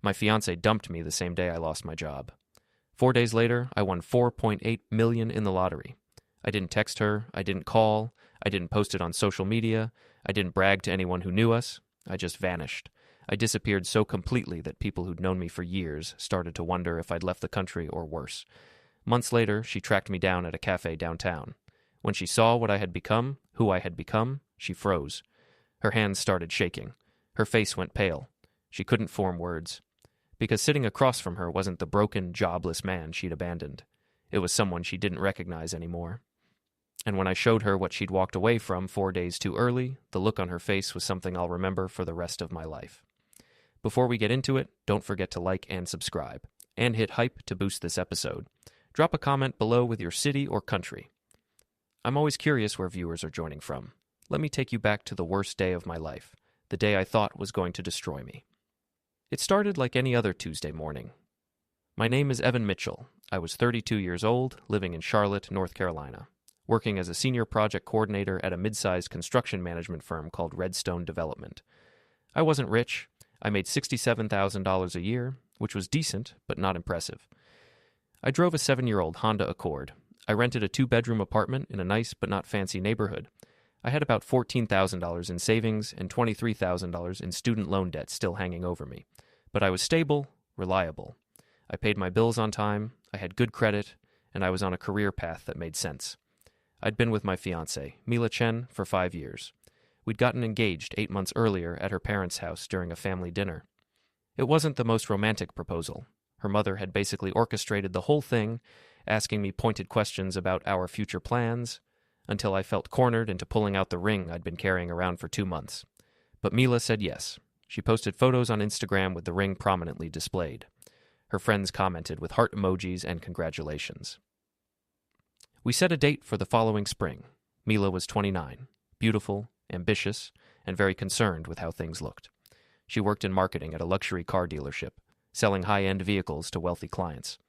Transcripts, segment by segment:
My fiancée dumped me the same day I lost my job. 4 days later, I won $4.8 million in the lottery. I didn't text her, I didn't call, I didn't post it on social media, I didn't brag to anyone who knew us. I just vanished. I disappeared so completely that people who'd known me for years started to wonder if I'd left the country or worse. Months later, she tracked me down at a cafe downtown. When she saw what I had become, who I had become, she froze. Her hands started shaking. Her face went pale. She couldn't form words. Because sitting across from her wasn't the broken, jobless man she'd abandoned. It was someone she didn't recognize anymore. And when I showed her what she'd walked away from 4 days too early, the look on her face was something I'll remember for the rest of my life. Before we get into it, don't forget to like and subscribe, and hit hype to boost this episode. Drop a comment below with your city or country. I'm always curious where viewers are joining from. Let me take you back to the worst day of my life, the day I thought was going to destroy me. It started like any other Tuesday morning. My name is Evan Mitchell. I was 32 years old, living in Charlotte, North Carolina, working as a senior project coordinator at a mid-sized construction management firm called Redstone Development. I wasn't rich. I made $67,000 a year, which was decent, but not impressive. I drove a 7-year-old Honda Accord. I rented a 2-bedroom apartment in a nice but not fancy neighborhood. I had about $14,000 in savings and $23,000 in student loan debt still hanging over me. But I was stable, reliable. I paid my bills on time, I had good credit, and I was on a career path that made sense. I'd been with my fiancée, Mila Chen, for 5 years. We'd gotten engaged 8 months earlier at her parents' house during a family dinner. It wasn't the most romantic proposal. Her mother had basically orchestrated the whole thing, asking me pointed questions about our future plans, until I felt cornered into pulling out the ring I'd been carrying around for 2 months. But Mila said yes. She posted photos on Instagram with the ring prominently displayed. Her friends commented with heart emojis and congratulations. We set a date for the following spring. Mila was 29, beautiful, ambitious, and very concerned with how things looked. She worked in marketing at a luxury car dealership, selling high-end vehicles to wealthy clients.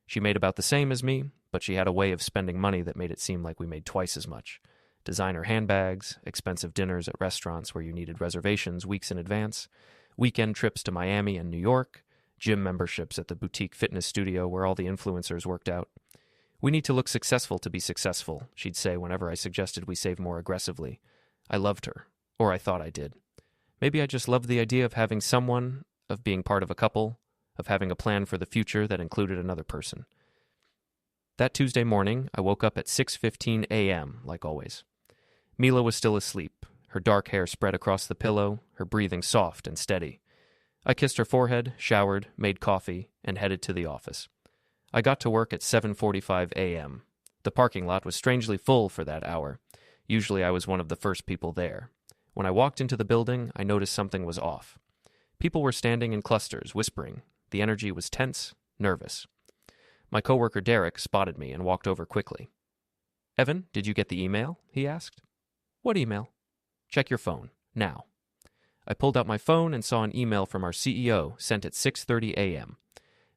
She made about the same as me, but she had a way of spending money that made it seem like we made twice as much. Designer handbags, expensive dinners at restaurants where you needed reservations weeks in advance, weekend trips to Miami and New York, gym memberships at the boutique fitness studio where all the influencers worked out. "We need to look successful to be successful," she'd say whenever I suggested we save more aggressively. I loved her, or I thought I did. Maybe I just loved the idea of having someone, of being part of a couple, of having a plan for the future that included another person. That Tuesday morning, I woke up at 6:15 a.m., like always. Mila was still asleep, her dark hair spread across the pillow, her breathing soft and steady. I kissed her forehead, showered, made coffee, and headed to the office. I got to work at 7:45 a.m. The parking lot was strangely full for that hour. Usually I was one of the first people there. When I walked into the building, I noticed something was off. People were standing in clusters, whispering. The energy was tense, nervous. My coworker Derek spotted me and walked over quickly. "Evan, did you get the email?" he asked. "What email?" "Check your phone, now." I pulled out my phone and saw an email from our CEO sent at 6:30 a.m.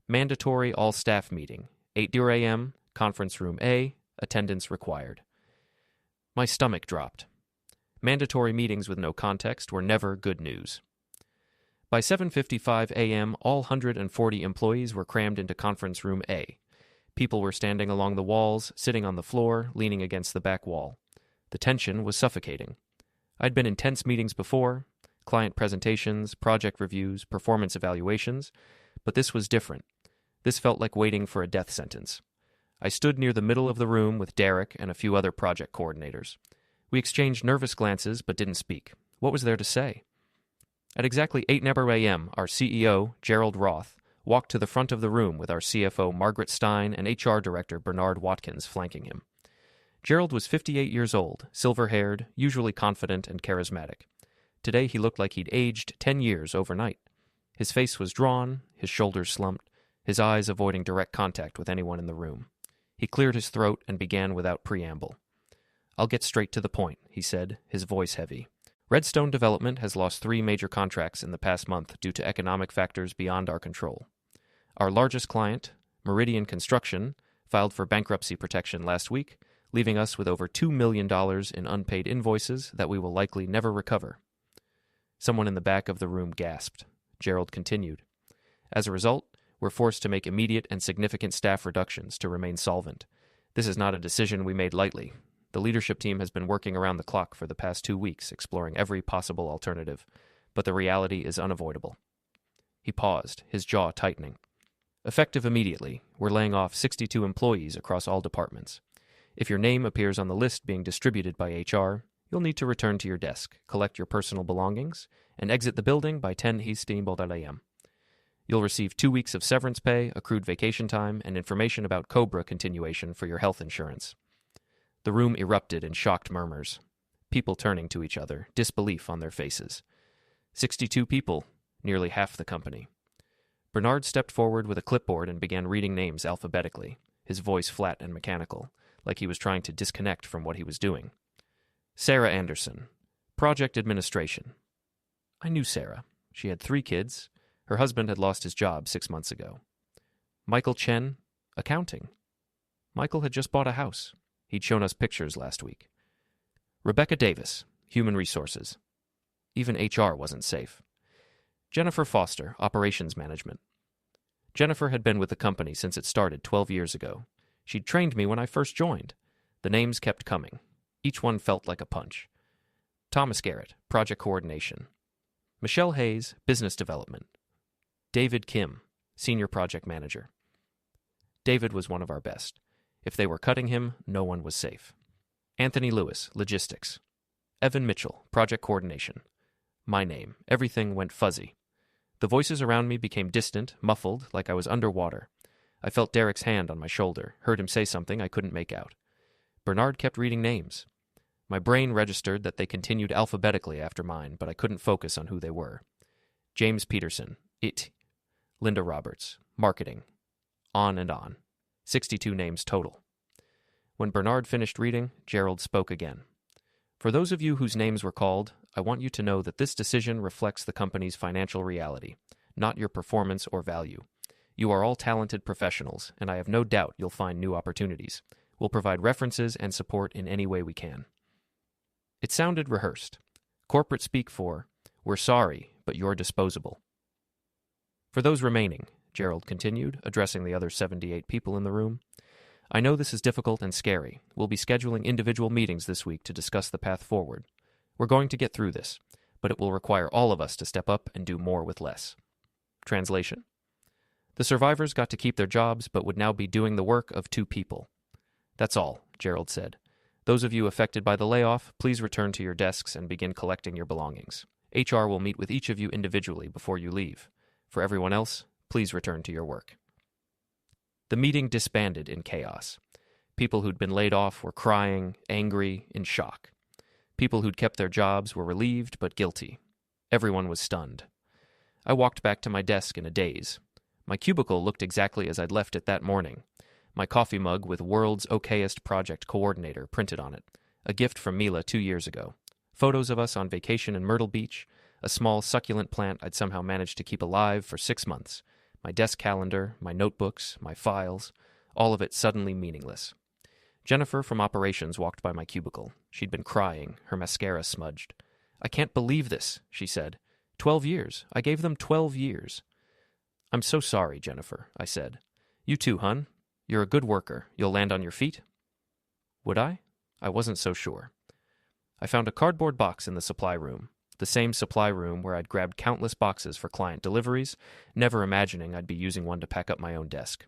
Mandatory all-staff meeting, 8:00 a.m., conference room A, attendance required. My stomach dropped. Mandatory meetings with no context were never good news. By 7:55 a.m., all 140 employees were crammed into conference room A. People were standing along the walls, sitting on the floor, leaning against the back wall. The tension was suffocating. I'd been in tense meetings before, client presentations, project reviews, performance evaluations, but this was different. This felt like waiting for a death sentence. I stood near the middle of the room with Derek and a few other project coordinators. We exchanged nervous glances but didn't speak. What was there to say? At exactly 8:00 a.m., our CEO, Gerald Roth, walked to the front of the room with our CFO, Margaret Stein, and HR Director, Bernard Watkins, flanking him. Gerald was 58 years old, silver-haired, usually confident and charismatic. Today he looked like he'd aged 10 years overnight. His face was drawn, his shoulders slumped, his eyes avoiding direct contact with anyone in the room. He cleared his throat and began without preamble. "I'll get straight to the point," he said, his voice heavy. "Redstone Development has lost 3 major contracts in the past month due to economic factors beyond our control. Our largest client, Meridian Construction, filed for bankruptcy protection last week, leaving us with over $2 million in unpaid invoices that we will likely never recover." Someone in the back of the room gasped. Gerald continued. As a result, we're forced to make immediate and significant staff reductions to remain solvent. This is not a decision we made lightly. The leadership team has been working around the clock for the past 2 weeks, exploring every possible alternative, but the reality is unavoidable. He paused, his jaw tightening. Effective immediately, we're laying off 62 employees across all departments. If your name appears on the list being distributed by HR, you'll need to return to your desk, collect your personal belongings, and exit the building by 10 a.m. You'll receive 2 weeks of severance pay, accrued vacation time, and information about COBRA continuation for your health insurance. The room erupted in shocked murmurs, people turning to each other, disbelief on their faces. 62 people, nearly half the company. Bernard stepped forward with a clipboard and began reading names alphabetically, his voice flat and mechanical, like he was trying to disconnect from what he was doing. Sarah Anderson, Project Administration. I knew Sarah. She had 3 kids. Her husband had lost his job 6 months ago. Michael Chen, Accounting. Michael had just bought a house. He'd shown us pictures last week. Rebecca Davis, Human Resources. Even HR wasn't safe. Jennifer Foster, Operations Management. Jennifer had been with the company since it started 12 years ago. She'd trained me when I first joined. The names kept coming. Each one felt like a punch. Thomas Garrett, Project Coordination. Michelle Hayes, Business Development. David Kim, Senior Project Manager. David was one of our best. If they were cutting him, no one was safe. Anthony Lewis, Logistics. Evan Mitchell, Project Coordination. My name. Everything went fuzzy. The voices around me became distant, muffled, like I was underwater. I felt Derek's hand on my shoulder, heard him say something I couldn't make out. Bernard kept reading names. My brain registered that they continued alphabetically after mine, but I couldn't focus on who they were. James Peterson, IT. Linda Roberts, Marketing. On and on. 62 names total. When Bernard finished reading, Gerald spoke again. For those of you whose names were called, I want you to know that this decision reflects the company's financial reality, not your performance or value. You are all talented professionals, and I have no doubt you'll find new opportunities. We'll provide references and support in any way we can. It sounded rehearsed. Corporate speak for, we're sorry, but you're disposable. For those remaining, Gerald continued, addressing the other 78 people in the room, I know this is difficult and scary. We'll be scheduling individual meetings this week to discuss the path forward. We're going to get through this, but it will require all of us to step up and do more with less. Translation. The survivors got to keep their jobs, but would now be doing the work of 2 people. That's all, Gerald said. Those of you affected by the layoff, please return to your desks and begin collecting your belongings. HR will meet with each of you individually before you leave. For everyone else, please return to your work. The meeting disbanded in chaos. People who'd been laid off were crying, angry, in shock. People who'd kept their jobs were relieved but guilty. Everyone was stunned. I walked back to my desk in a daze. My cubicle looked exactly as I'd left it that morning. My coffee mug with World's Okayest Project Coordinator printed on it, a gift from Mila 2 years ago. Photos of us on vacation in Myrtle Beach, a small succulent plant I'd somehow managed to keep alive for 6 months, my desk calendar, my notebooks, my files, all of it suddenly meaningless. Jennifer from operations walked by my cubicle. She'd been crying, her mascara smudged. I can't believe this, she said. 12 years. I gave them 12 years. I'm so sorry, Jennifer, I said. You too, hun. You're a good worker. You'll land on your feet? Would I? I wasn't so sure. I found a cardboard box in the supply room, the same supply room where I'd grabbed countless boxes for client deliveries, never imagining I'd be using one to pack up my own desk.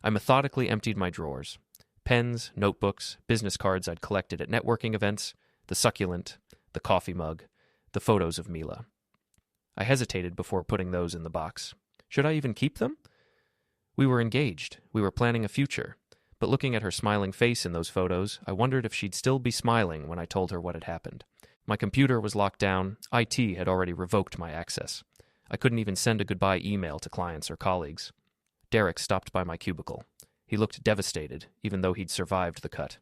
I methodically emptied my drawers. Pens, notebooks, business cards I'd collected at networking events, the succulent, the coffee mug, the photos of Mila. I hesitated before putting those in the box. Should I even keep them? We were engaged. We were planning a future. But looking at her smiling face in those photos, I wondered if she'd still be smiling when I told her what had happened. My computer was locked down. IT had already revoked my access. I couldn't even send a goodbye email to clients or colleagues. Derek stopped by my cubicle. He looked devastated, even though he'd survived the cut.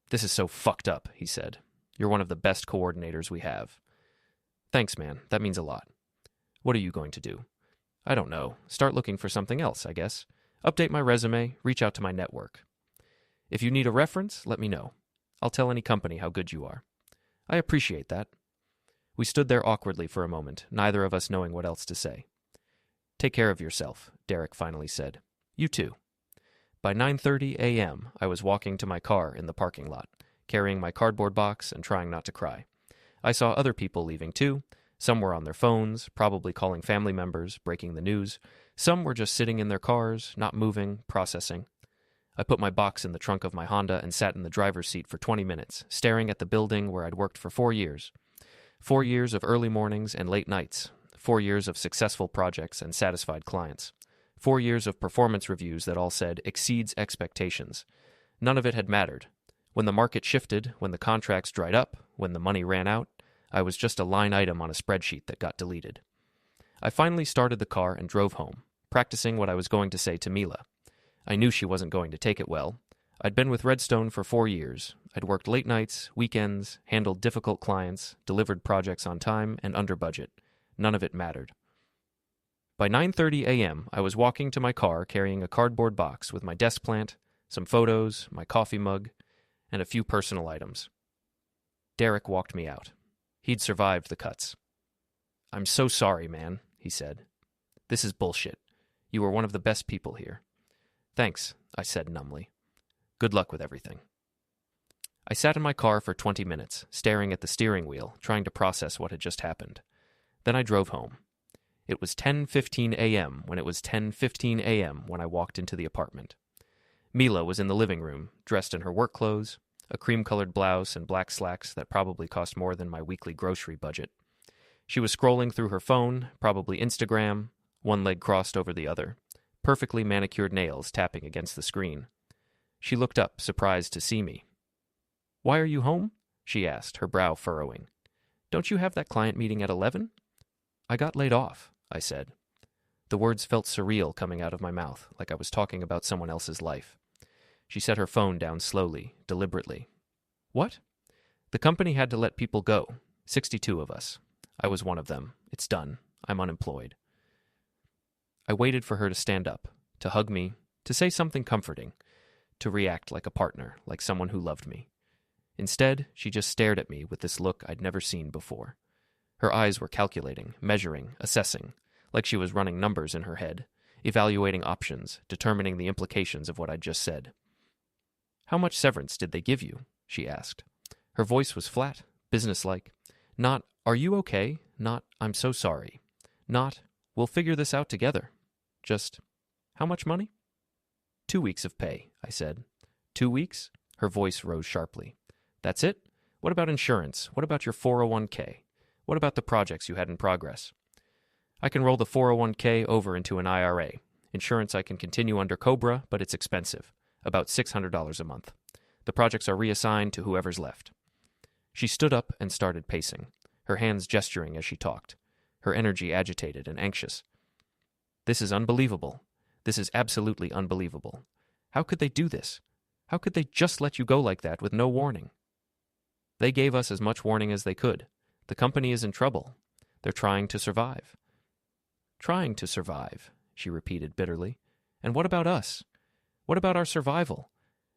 This is so fucked up, he said. You're one of the best coordinators we have. Thanks, man. That means a lot. What are you going to do? I don't know. Start looking for something else, I guess. Update my resume, reach out to my network. If you need a reference, let me know. I'll tell any company how good you are. I appreciate that. We stood there awkwardly for a moment, neither of us knowing what else to say. Take care of yourself, Derek finally said. You too. By 9:30 a.m., I was walking to my car in the parking lot, carrying my cardboard box and trying not to cry. I saw other people leaving too. Some were on their phones, probably calling family members, breaking the news. Some were just sitting in their cars, not moving, processing. I put my box in the trunk of my Honda and sat in the driver's seat for 20 minutes, staring at the building where I'd worked for 4 years. 4 years of early mornings and late nights. 4 years of successful projects and satisfied clients. 4 years of performance reviews that all said exceeds expectations. None of it had mattered. When the market shifted, when the contracts dried up, when the money ran out, I was just a line item on a spreadsheet that got deleted. I finally started the car and drove home, practicing what I was going to say to Mila. I knew she wasn't going to take it well. I'd been with Redstone for 4 years. I'd worked late nights, weekends, handled difficult clients, delivered projects on time and under budget. None of it mattered. By 9:30 a.m., I was walking to my car carrying a cardboard box with my desk plant, some photos, my coffee mug, and a few personal items. Derek walked me out. He'd survived the cuts. "I'm so sorry, man," he said. "This is bullshit. You were one of the best people here." "Thanks," I said numbly. "Good luck with everything." I sat in my car for 20 minutes, staring at the steering wheel, trying to process what had just happened. Then I drove home. It was 10:15 a.m. when it was 10:15 a.m. when I walked into the apartment. Mila was in the living room, dressed in her work clothes, a cream-colored blouse and black slacks that probably cost more than my weekly grocery budget. She was scrolling through her phone, probably Instagram, one leg crossed over the other, perfectly manicured nails tapping against the screen. She looked up, surprised to see me. "Why are you home?" she asked, her brow furrowing. "Don't you have that client meeting at 11? "I got laid off," I said. The words felt surreal coming out of my mouth, like I was talking about someone else's life. She set her phone down slowly, deliberately. "What?" "The company had to let people go. 62 of us. I was one of them. It's done. I'm unemployed." I waited for her to stand up, to hug me, to say something comforting, to react like a partner, like someone who loved me. Instead, she just stared at me with this look I'd never seen before. Her eyes were calculating, measuring, assessing, like she was running numbers in her head, evaluating options, determining the implications of what I'd just said. "How much severance did they give you?" she asked. Her voice was flat, businesslike. Not, "Are you okay?" Not, "I'm so sorry." Not, "We'll figure this out together." Just, "How much money?" 2 weeks of pay, I said. 2 weeks? Her voice rose sharply. "That's it? What about insurance? What about your 401k? What about the projects you had in progress?" "I can roll the 401k over into an IRA. Insurance I can continue under COBRA, but it's expensive. About $600 a month. The projects are reassigned to whoever's left." She stood up and started pacing, her hands gesturing as she talked, her energy agitated and anxious. "This is unbelievable. This is absolutely unbelievable. How could they do this? How could they just let you go like that with no warning?" "They gave us as much warning as they could. The company is in trouble. They're trying to survive." "Trying to survive," she repeated bitterly. "And what about us? What about our survival?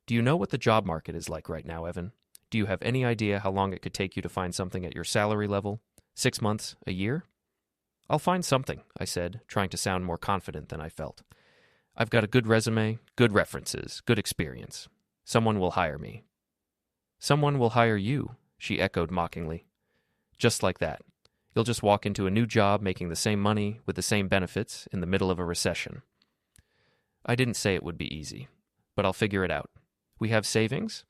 Do you know what the job market is like right now, Evan? Do you have any idea how long it could take you to find something at your salary level? 6 months? A year?" "I'll find something," I said, trying to sound more confident than I felt. "I've got a good resume, good references, good experience. Someone will hire me." "Someone will hire you," she echoed mockingly. "Just like that. You'll just walk into a new job making the same money with the same benefits in the middle of a recession." I didn't say it would be easy, but I'll figure it out. "We have savings?"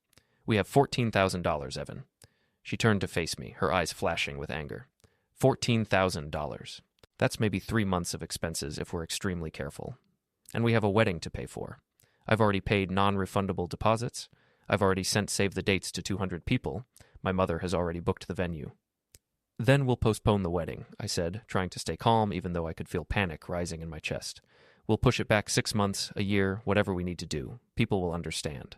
"We have $14,000, Evan." She turned to face me, her eyes flashing with anger. $14,000. That's maybe 3 months of expenses if we're extremely careful. And we have a wedding to pay for. I've already paid non-refundable deposits. I've already sent save the dates to 200 people. My mother has already booked the venue. "Then we'll postpone the wedding," I said, trying to stay calm even though I could feel panic rising in my chest. "We'll push it back 6 months, a year, whatever we need to do. People will understand."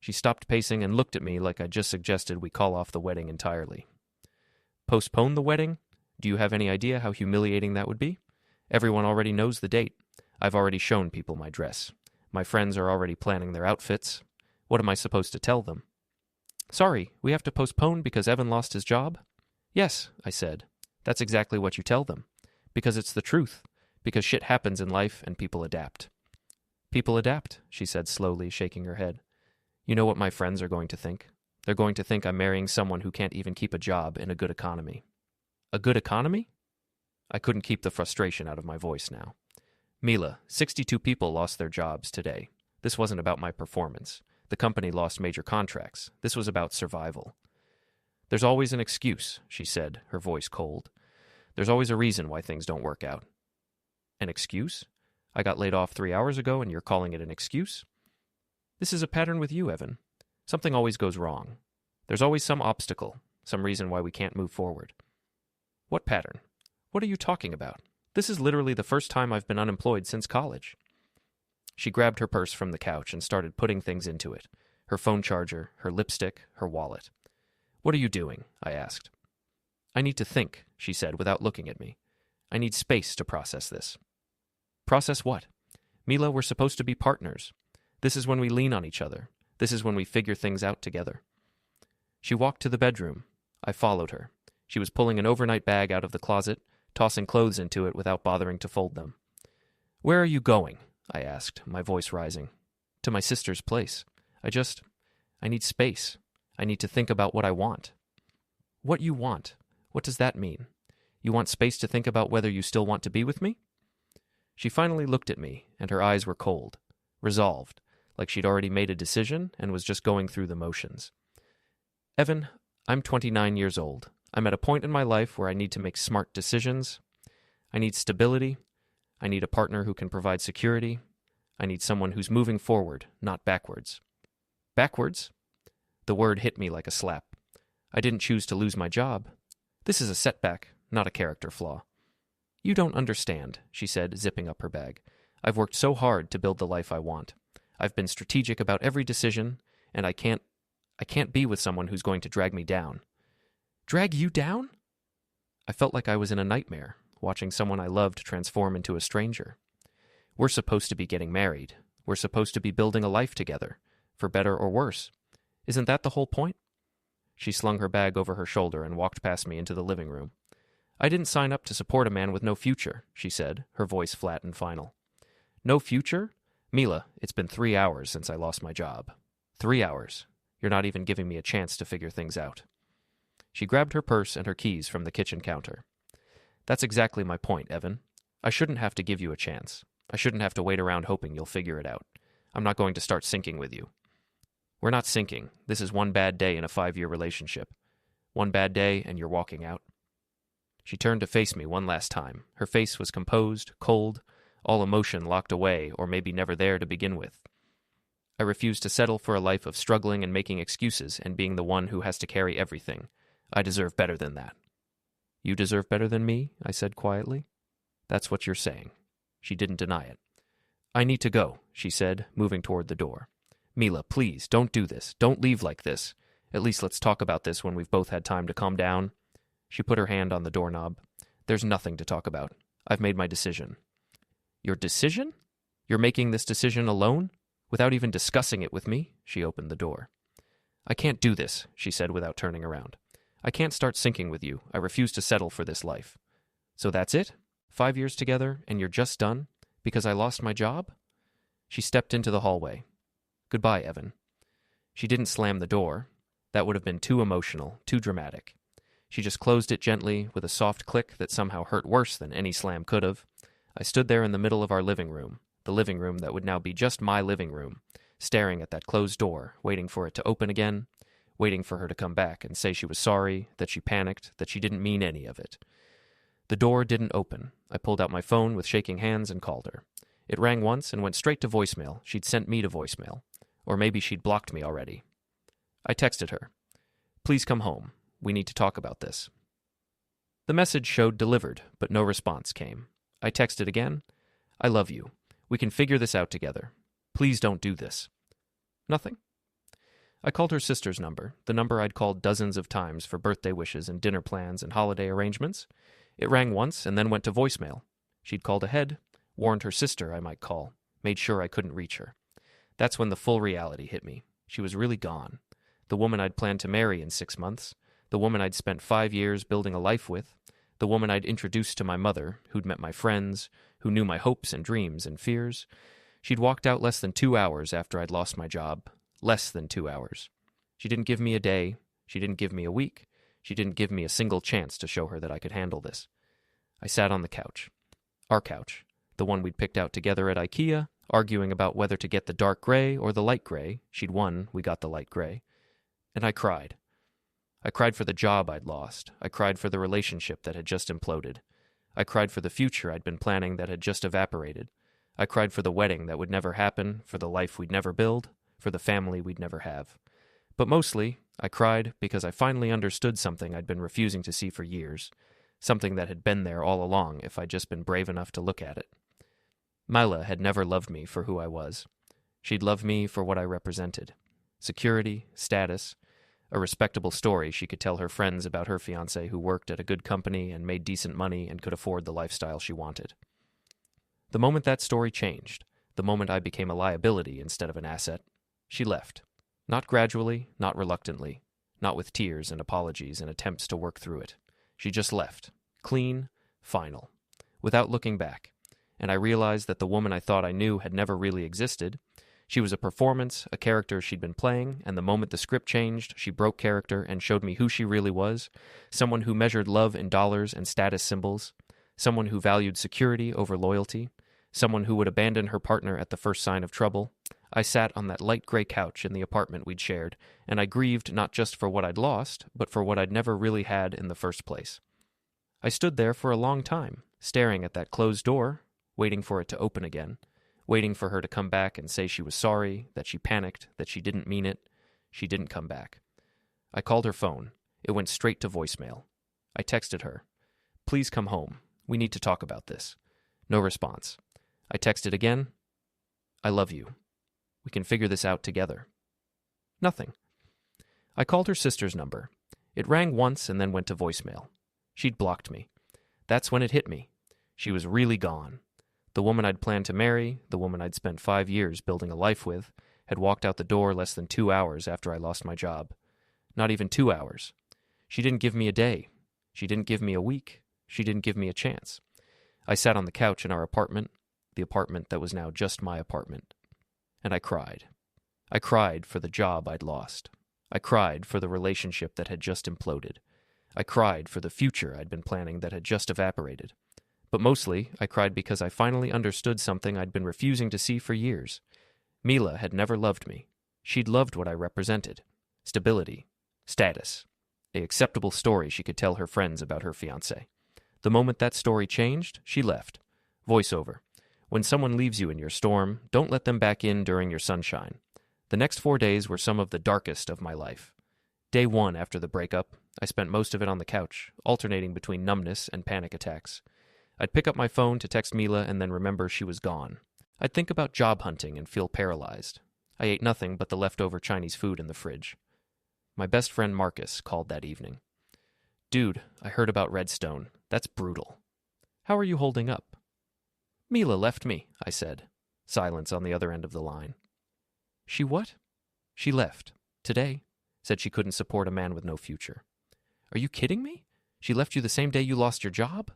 She stopped pacing and looked at me like I just suggested we call off the wedding entirely. "Postpone the wedding? Do you have any idea how humiliating that would be? Everyone already knows the date. I've already shown people my dress. My friends are already planning their outfits. What am I supposed to tell them?" "Sorry, we have to postpone because Evan lost his job?" "Yes," I said. "That's exactly what you tell them. Because it's the truth. Because shit happens in life and people adapt. People adapt, she said slowly, shaking her head. You know what my friends are going to think? They're going to think I'm marrying someone who can't even keep a job in a good economy. A good economy? I couldn't keep the frustration out of my voice now. Mila, 62 people lost their jobs today. This wasn't about my performance. The company lost major contracts. This was about survival. There's always an excuse, she said, her voice cold. There's always a reason why things don't work out. An excuse? I got laid off 3 hours ago and you're calling it an excuse? This is a pattern with you, Evan. Something always goes wrong. There's always some obstacle, some reason why we can't move forward. What pattern? What are you talking about? This is literally the first time I've been unemployed since college. She grabbed her purse from the couch and started putting things into it. Her phone charger, her lipstick, her wallet. What are you doing? I asked. I need to think, she said without looking at me. I need space to process this. Process what? Mila, we're supposed to be partners. This is when we lean on each other. This is when we figure things out together. She walked to the bedroom. I followed her. She was pulling an overnight bag out of the closet, tossing clothes into it without bothering to fold them. Where are you going? I asked, my voice rising. To my sister's place. I need space. I need to think about what I want. What you want? What does that mean? You want space to think about whether you still want to be with me? She finally looked at me, and her eyes were cold, resolved, like she'd already made a decision and was just going through the motions. Evan, I'm 29 years old. I'm at a point in my life where I need to make smart decisions. I need stability. I need a partner who can provide security. I need someone who's moving forward, not backwards. Backwards? The word hit me like a slap. I didn't choose to lose my job. This is a setback, not a character flaw. You don't understand, she said, zipping up her bag. I've worked so hard to build the life I want. I've been strategic about every decision, and I can't be with someone who's going to drag me down. Drag you down? I felt like I was in a nightmare, watching someone I loved transform into a stranger. We're supposed to be getting married. We're supposed to be building a life together, for better or worse. Isn't that the whole point? She slung her bag over her shoulder and walked past me into the living room. I didn't sign up to support a man with no future, she said, her voice flat and final. No future? Mila, it's been 3 hours since I lost my job. 3 hours. You're not even giving me a chance to figure things out. She grabbed her purse and her keys from the kitchen counter. That's exactly my point, Evan. I shouldn't have to give you a chance. I shouldn't have to wait around hoping you'll figure it out. I'm not going to start syncing with you. We're not syncing. This is one bad day in a 5-year relationship. One bad day and you're walking out. She turned to face me one last time. Her face was composed, cold, all emotion locked away or maybe never there to begin with. I refuse to settle for a life of struggling and making excuses and being the one who has to carry everything. I deserve better than that. You deserve better than me? I said quietly. That's what you're saying. She didn't deny it. I need to go, she said, moving toward the door. Mila, please, don't do this. Don't leave like this. At least let's talk about this when we've both had time to calm down. She put her hand on the doorknob. There's nothing to talk about. I've made my decision. Your decision? You're making this decision alone? Without even discussing it with me? She opened the door. I can't do this, she said without turning around. I can't start syncing with you. I refuse to settle for this life. So that's it? 5 years together, and you're just done? Because I lost my job? She stepped into the hallway. Goodbye, Evan. She didn't slam the door. That would have been too emotional, too dramatic. She just closed it gently with a soft click that somehow hurt worse than any slam could have. I stood there in the middle of our living room, the living room that would now be just my living room, staring at that closed door, waiting for it to open again, waiting for her to come back and say she was sorry, that she panicked, that she didn't mean any of it. The door didn't open. I pulled out my phone with shaking hands and called her. It rang once and went straight to voicemail. She'd sent me to voicemail. Or maybe she'd blocked me already. I texted her. Please come home. We need to talk about this. The message showed delivered, but no response came. I texted again. I love you. We can figure this out together. Please don't do this. Nothing. I called her sister's number, the number I'd called dozens of times for birthday wishes and dinner plans and holiday arrangements. It rang once and then went to voicemail. She'd called ahead, warned her sister I might call, made sure I couldn't reach her. That's when the full reality hit me. She was really gone. The woman I'd planned to marry in 6 months, the woman I'd spent 5 years building a life with, the woman I'd introduced to my mother, who'd met my friends, who knew my hopes and dreams and fears. She'd walked out less than 2 hours after I'd lost my job. Less than 2 hours. She didn't give me a day. She didn't give me a week. She didn't give me a single chance to show her that I could handle this. I sat on the couch. Our couch. The one we'd picked out together at IKEA, arguing about whether to get the dark gray or the light gray. She'd won, we got the light gray. And I cried. I cried for the job I'd lost. I cried for the relationship that had just imploded. I cried for the future I'd been planning that had just evaporated. I cried for the wedding that would never happen, for the life we'd never build, for the family we'd never have. But mostly, I cried because I finally understood something I'd been refusing to see for years, something that had been there all along if I'd just been brave enough to look at it. Mila had never loved me for who I was. She'd loved me for what I represented. Security, status, a respectable story she could tell her friends about her fiancé who worked at a good company and made decent money and could afford the lifestyle she wanted. The moment that story changed, the moment I became a liability instead of an asset, she left. Not gradually, not reluctantly, not with tears and apologies and attempts to work through it. She just left. Clean, final. Without looking back. And I realized that the woman I thought I knew had never really existed. She was a performance, a character she'd been playing, and the moment the script changed, she broke character and showed me who she really was, someone who measured love in dollars and status symbols, someone who valued security over loyalty, someone who would abandon her partner at the first sign of trouble. I sat on that light gray couch in the apartment we'd shared, and I grieved not just for what I'd lost, but for what I'd never really had in the first place. I stood there for a long time, staring at that closed door, waiting for it to open again, waiting for her to come back and say she was sorry, that she panicked, that she didn't mean it. She didn't come back. I called her phone. It went straight to voicemail. I texted her, "Please come home. We need to talk about this." No response. I texted again, "I love you. We can figure this out together." Nothing. I called her sister's number. It rang once and then went to voicemail. She'd blocked me. That's when it hit me. She was really gone. The woman I'd planned to marry, the woman I'd spent 5 years building a life with, had walked out the door less than 2 hours after I lost my job. Not even 2 hours. She didn't give me a day. She didn't give me a week. She didn't give me a chance. I sat on the couch in our apartment, the apartment that was now just my apartment. And I cried. I cried for the job I'd lost. I cried for the relationship that had just imploded. I cried for the future I'd been planning that had just evaporated. But mostly, I cried because I finally understood something I'd been refusing to see for years. Mila had never loved me. She'd loved what I represented. Stability. Status. An acceptable story she could tell her friends about her fiancé. The moment that story changed, she left. Voiceover. When someone leaves you in your storm, don't let them back in during your sunshine. The next 4 days were some of the darkest of my life. Day 1 after the breakup, I spent most of it on the couch, alternating between numbness and panic attacks. I'd pick up my phone to text Mila and then remember she was gone. I'd think about job hunting and feel paralyzed. I ate nothing but the leftover Chinese food in the fridge. My best friend Marcus called that evening. "Dude, I heard about Redstone. That's brutal. How are you holding up?" "Mila left me," I said. Silence on the other end of the line. "She what?" "She left. Today. Said she couldn't support a man with no future." "Are you kidding me? She left you the same day you lost your job?"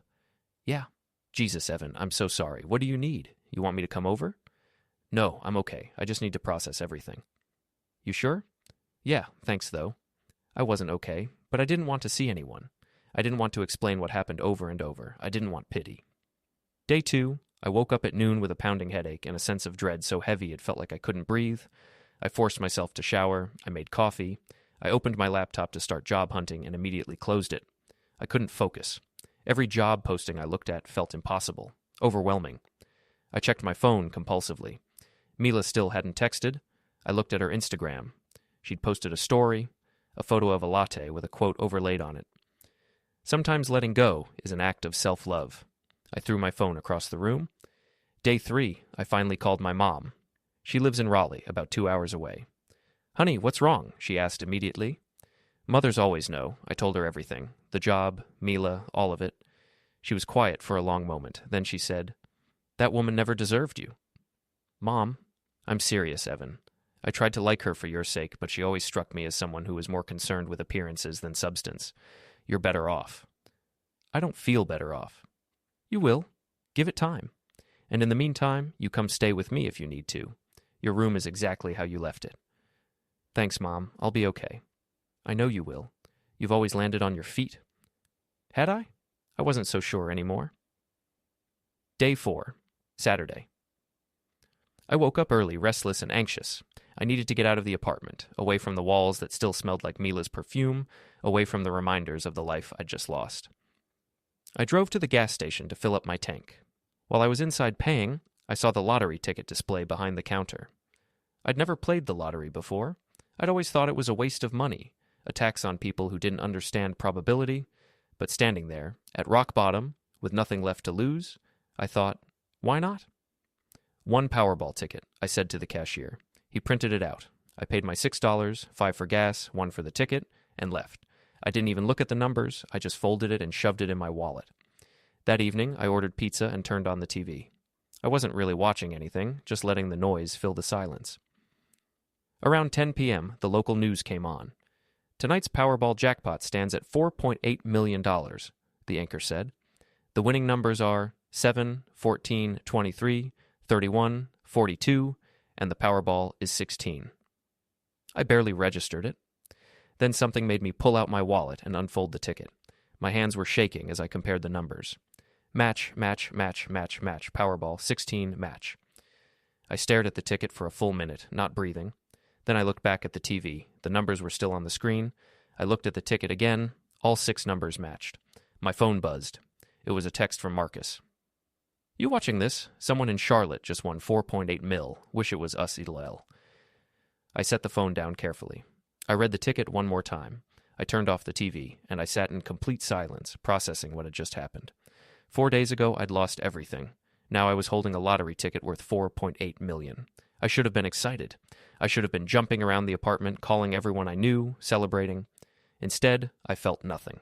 "Yeah." "Jesus, Evan, I'm so sorry. What do you need? You want me to come over?" "No, I'm okay. I just need to process everything." "You sure?" "Yeah, thanks though." I wasn't okay, but I didn't want to see anyone. I didn't want to explain what happened over and over. I didn't want pity. Day 2, I woke up at noon with a pounding headache and a sense of dread so heavy it felt like I couldn't breathe. I forced myself to shower. I made coffee. I opened my laptop to start job hunting and immediately closed it. I couldn't focus. Every job posting I looked at felt impossible, overwhelming. I checked my phone compulsively. Mila still hadn't texted. I looked at her Instagram. She'd posted a story, a photo of a latte with a quote overlaid on it. Sometimes letting go is an act of self-love. I threw my phone across the room. Day 3, I finally called my mom. She lives in Raleigh, about 2 hours away. "Honey, what's wrong?" she asked immediately. Mothers always know. I told her everything. The job, Mila, all of it. She was quiet for a long moment. Then she said, "That woman never deserved you." "Mom, I'm serious, Evan. I tried to like her for your sake, but she always struck me as someone who was more concerned with appearances than substance. You're better off." "I don't feel better off." "You will. Give it time." And in the meantime, you come stay with me if you need to. Your room is exactly how you left it. Thanks, Mom. I'll be okay. I know you will. You've always landed on your feet. Had I? I wasn't so sure anymore. Day 4, Saturday. I woke up early, restless and anxious. I needed to get out of the apartment, away from the walls that still smelled like Mila's perfume, away from the reminders of the life I'd just lost. I drove to the gas station to fill up my tank. While I was inside paying, I saw the lottery ticket display behind the counter. I'd never played the lottery before. I'd always thought it was a waste of money, a tax on people who didn't understand probability, but standing there, at rock bottom, with nothing left to lose, I thought, why not? One Powerball ticket, I said to the cashier. He printed it out. I paid my $6, $5 for gas, $1 for the ticket, and left. I didn't even look at the numbers, I just folded it and shoved it in my wallet. That evening, I ordered pizza and turned on the TV. I wasn't really watching anything, just letting the noise fill the silence. Around 10 p.m., the local news came on. Tonight's Powerball jackpot stands at $4.8 million, the anchor said. The winning numbers are 7, 14, 23, 31, 42, and the Powerball is 16. I barely registered it. Then something made me pull out my wallet and unfold the ticket. My hands were shaking as I compared the numbers. Match, match, match, match, match, Powerball, 16, match. I stared at the ticket for a full minute, not breathing. Then I looked back at the TV. The numbers were still on the screen. I looked at the ticket again. All 6 numbers matched. My phone buzzed. It was a text from Marcus. You watching this? Someone in Charlotte just won 4.8 mil. Wish it was us, Idlel. I set the phone down carefully. I read the ticket one more time. I turned off the TV, and I sat in complete silence, processing what had just happened. 4 days ago, I'd lost everything. Now I was holding a lottery ticket worth $4.8 million. I should have been excited. I should have been jumping around the apartment, calling everyone I knew, celebrating. Instead, I felt nothing.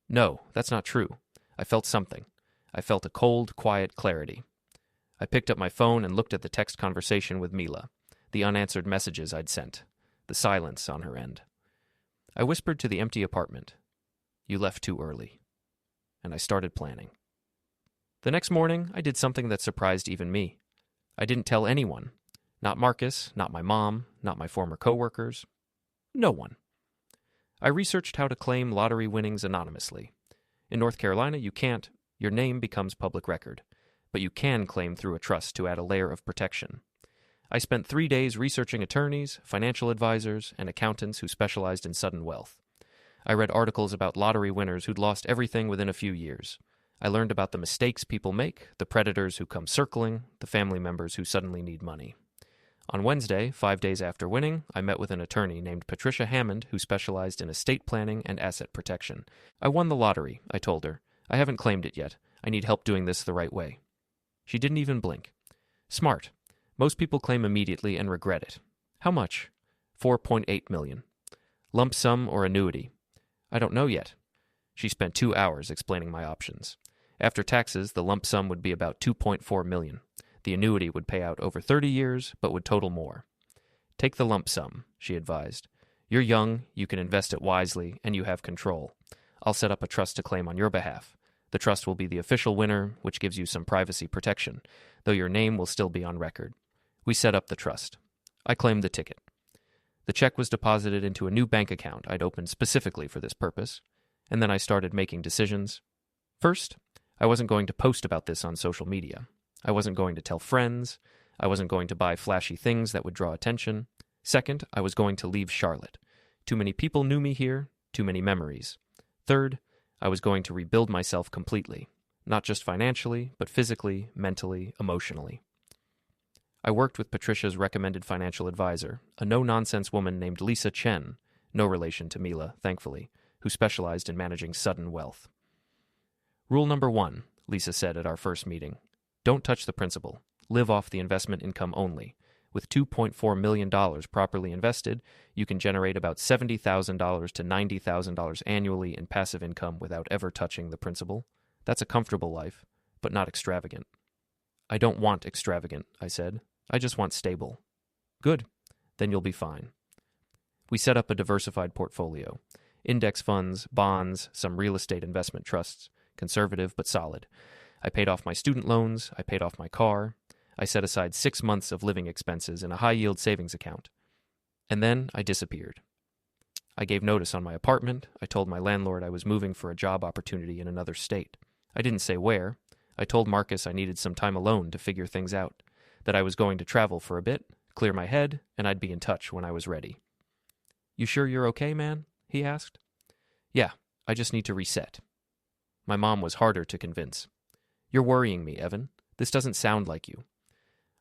No, that's not true. I felt something. I felt a cold, quiet clarity. I picked up my phone and looked at the text conversation with Mila, the unanswered messages I'd sent, the silence on her end. I whispered to the empty apartment, "You left too early." And I started planning. The next morning, I did something that surprised even me. I didn't tell anyone. Not Marcus, not my mom, not my former coworkers. No one. I researched how to claim lottery winnings anonymously. In North Carolina, you can't. Your name becomes public record. But you can claim through a trust to add a layer of protection. I spent 3 days researching attorneys, financial advisors, and accountants who specialized in sudden wealth. I read articles about lottery winners who'd lost everything within a few years. I learned about the mistakes people make, the predators who come circling, the family members who suddenly need money. On Wednesday, 5 days after winning, I met with an attorney named Patricia Hammond who specialized in estate planning and asset protection. I won the lottery, I told her. I haven't claimed it yet. I need help doing this the right way. She didn't even blink. Smart. Most people claim immediately and regret it. How much? $4.8 million. Lump sum or annuity? I don't know yet. She spent 2 hours explaining my options. After taxes, the lump sum would be about $2.4 million. The annuity would pay out over 30 years, but would total more. Take the lump sum, she advised. You're young, you can invest it wisely, and you have control. I'll set up a trust to claim on your behalf. The trust will be the official winner, which gives you some privacy protection, though your name will still be on record. We set up the trust. I claimed the ticket. The check was deposited into a new bank account I'd opened specifically for this purpose, and then I started making decisions. First, I wasn't going to post about this on social media. I wasn't going to tell friends. I wasn't going to buy flashy things that would draw attention. Second, I was going to leave Charlotte. Too many people knew me here, too many memories. Third, I was going to rebuild myself completely, not just financially, but physically, mentally, emotionally. I worked with Patricia's recommended financial advisor, a no-nonsense woman named Lisa Chen, no relation to Mila, thankfully, who specialized in managing sudden wealth. Rule number 1, Lisa said at our first meeting. Don't touch the principal. Live off the investment income only. With $2.4 million properly invested, you can generate about $70,000 to $90,000 annually in passive income without ever touching the principal. That's a comfortable life, but not extravagant. I don't want extravagant, I said. I just want stable. Good. Then you'll be fine. We set up a diversified portfolio. Index funds, bonds, some real estate investment trusts. Conservative but solid. I paid off my student loans, I paid off my car, I set aside 6 months of living expenses in a high-yield savings account. And then I disappeared. I gave notice on my apartment. I told my landlord I was moving for a job opportunity in another state. I didn't say where. I told Marcus I needed some time alone to figure things out, that I was going to travel for a bit, clear my head, and I'd be in touch when I was ready. "You sure you're okay, man?" he asked. "Yeah, I just need to reset." My mom was harder to convince. "You're worrying me, Evan. This doesn't sound like you."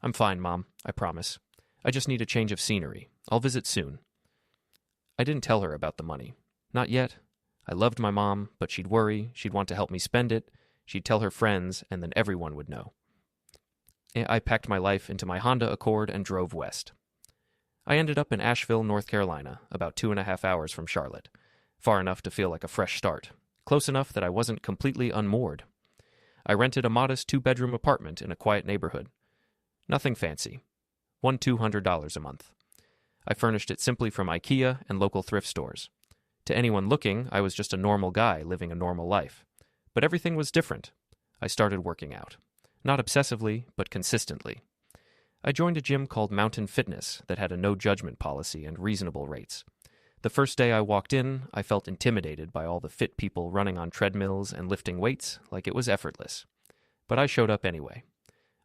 "I'm fine, Mom, I promise. I just need a change of scenery. I'll visit soon." I didn't tell her about the money. Not yet. I loved my mom, but she'd worry, she'd want to help me spend it, she'd tell her friends, and then everyone would know. I packed my life into my Honda Accord and drove west. I ended up in Asheville, North Carolina, about 2.5 hours from Charlotte, far enough to feel like a fresh start, close enough that I wasn't completely unmoored. I rented a modest 2-bedroom apartment in a quiet neighborhood. Nothing fancy. $200 a month. I furnished it simply from IKEA and local thrift stores. To anyone looking, I was just a normal guy living a normal life. But everything was different. I started working out. Not obsessively, but consistently. I joined a gym called Mountain Fitness that had a no-judgment policy and reasonable rates. The first day I walked in, I felt intimidated by all the fit people running on treadmills and lifting weights like it was effortless. But I showed up anyway.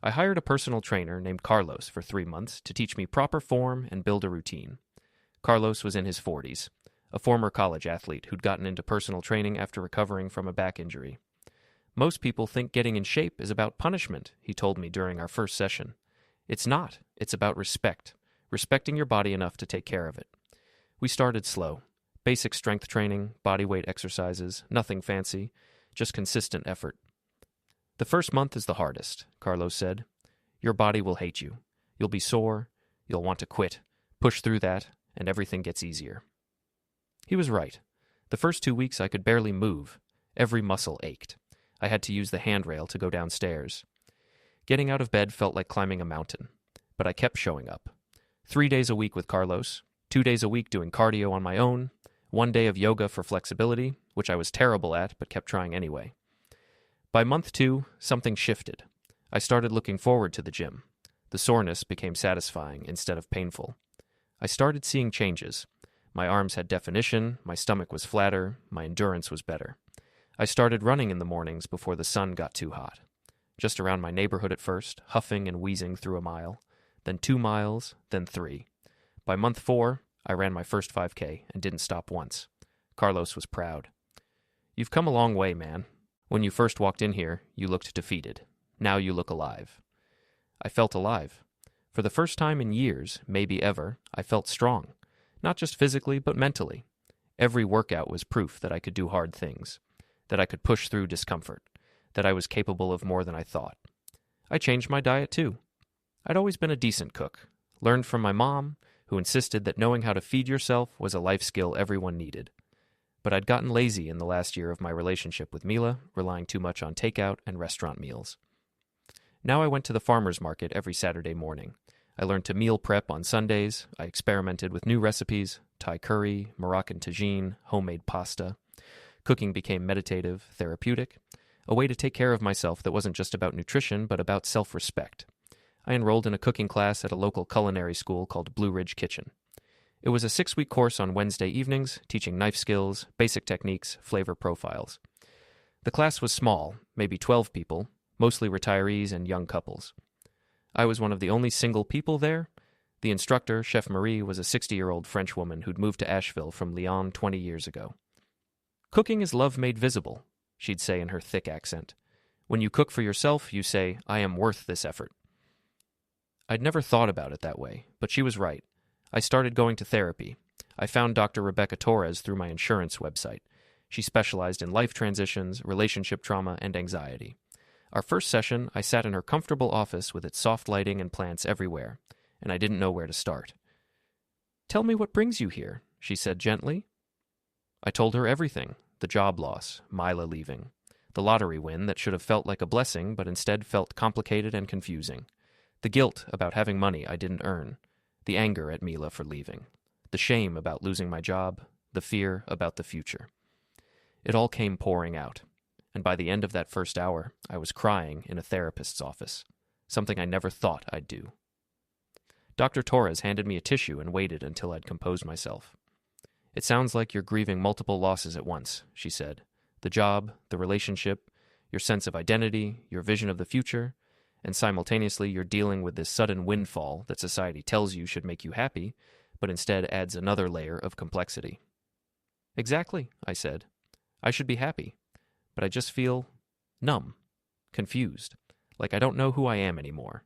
I hired a personal trainer named Carlos for 3 months to teach me proper form and build a routine. Carlos was in his 40s, a former college athlete who'd gotten into personal training after recovering from a back injury. "Most people think getting in shape is about punishment," he told me during our first session. "It's not. It's about respect. Respecting your body enough to take care of it." We started slow. Basic strength training, body weight exercises, nothing fancy, just consistent effort. "The first month is the hardest," Carlos said. "Your body will hate you. You'll be sore, you'll want to quit, push through that, and everything gets easier." He was right. The first 2 weeks I could barely move. Every muscle ached. I had to use the handrail to go downstairs. Getting out of bed felt like climbing a mountain, but I kept showing up. 3 days a week with Carlos, 2 days a week doing cardio on my own, 1 day of yoga for flexibility, which I was terrible at but kept trying anyway. By month 2, something shifted. I started looking forward to the gym. The soreness became satisfying instead of painful. I started seeing changes. My arms had definition, my stomach was flatter, my endurance was better. I started running in the mornings before the sun got too hot. Just around my neighborhood at first, huffing and wheezing through a mile, then 2 miles, then 3. By month 4, I ran my first 5K and didn't stop once. Carlos was proud. "You've come a long way, man. When you first walked in here, you looked defeated. Now you look alive." I felt alive. For the first time in years, maybe ever, I felt strong. Not just physically, but mentally. Every workout was proof that I could do hard things, that I could push through discomfort, that I was capable of more than I thought. I changed my diet too. I'd always been a decent cook, learned from my mom, who insisted that knowing how to feed yourself was a life skill everyone needed. But I'd gotten lazy in the last year of my relationship with Mila, relying too much on takeout and restaurant meals. Now I went to the farmer's market every Saturday morning. I learned to meal prep on Sundays. I experimented with new recipes, Thai curry, Moroccan tagine, homemade pasta. Cooking became meditative, therapeutic, a way to take care of myself that wasn't just about nutrition, but about self-respect. I enrolled in a cooking class at a local culinary school called Blue Ridge Kitchen. It was a 6-week course on Wednesday evenings, teaching knife skills, basic techniques, flavor profiles. The class was small, maybe 12 people, mostly retirees and young couples. I was one of the only single people there. The instructor, Chef Marie, was a 60-year-old French woman who'd moved to Asheville from Lyon 20 years ago. "Cooking is love made visible," she'd say in her thick accent. "When you cook for yourself, you say, 'I am worth this effort.'" I'd never thought about it that way, but she was right. I started going to therapy. I found Dr. Rebecca Torres through my insurance website. She specialized in life transitions, relationship trauma, and anxiety. Our first session, I sat in her comfortable office with its soft lighting and plants everywhere, and I didn't know where to start. "Tell me what brings you here," she said gently. I told her everything: the job loss, Mila leaving, the lottery win that should have felt like a blessing but instead felt complicated and confusing, the guilt about having money I didn't earn, the anger at Mila for leaving, the shame about losing my job, the fear about the future. It all came pouring out, and by the end of that first hour, I was crying in a therapist's office, something I never thought I'd do. Dr. Torres handed me a tissue and waited until I'd composed myself. "It sounds like you're grieving multiple losses at once," she said. "The job, the relationship, your sense of identity, your vision of the future, and simultaneously you're dealing with this sudden windfall that society tells you should make you happy, but instead adds another layer of complexity." "Exactly," I said. "I should be happy, but I just feel numb, confused, like I don't know who I am anymore."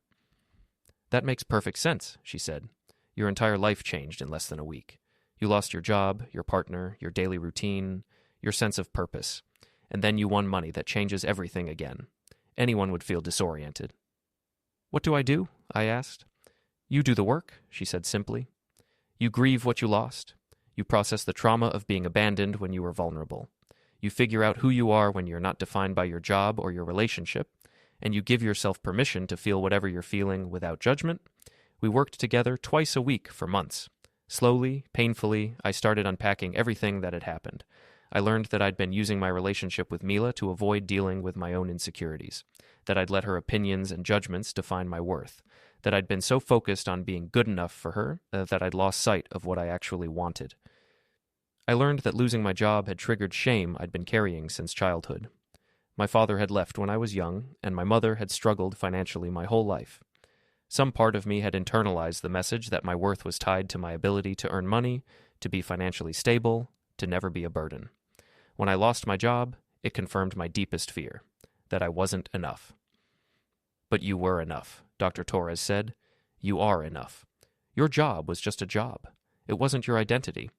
"That makes perfect sense," she said. "Your entire life changed in less than a week. You lost your job, your partner, your daily routine, your sense of purpose, and then you won money that changes everything again. Anyone would feel disoriented." "What do I do?" I asked. "You do the work," she said simply. "You grieve what you lost. You process the trauma of being abandoned when you were vulnerable. You figure out who you are when you're not defined by your job or your relationship, and you give yourself permission to feel whatever you're feeling without judgment. We worked together twice a week for months. Slowly, painfully, I started unpacking everything that had happened. I learned that I'd been using my relationship with Mila to avoid dealing with my own insecurities, that I'd let her opinions and judgments define my worth, that I'd been so focused on being good enough for her that I'd lost sight of what I actually wanted. I learned that losing my job had triggered shame I'd been carrying since childhood. My father had left when I was young, and my mother had struggled financially my whole life. Some part of me had internalized the message that my worth was tied to my ability to earn money, to be financially stable, to never be a burden. When I lost my job, it confirmed my deepest fear, that I wasn't enough. "But you were enough," Dr. Torres said. "You are enough. Your job was just a job. It wasn't your identity.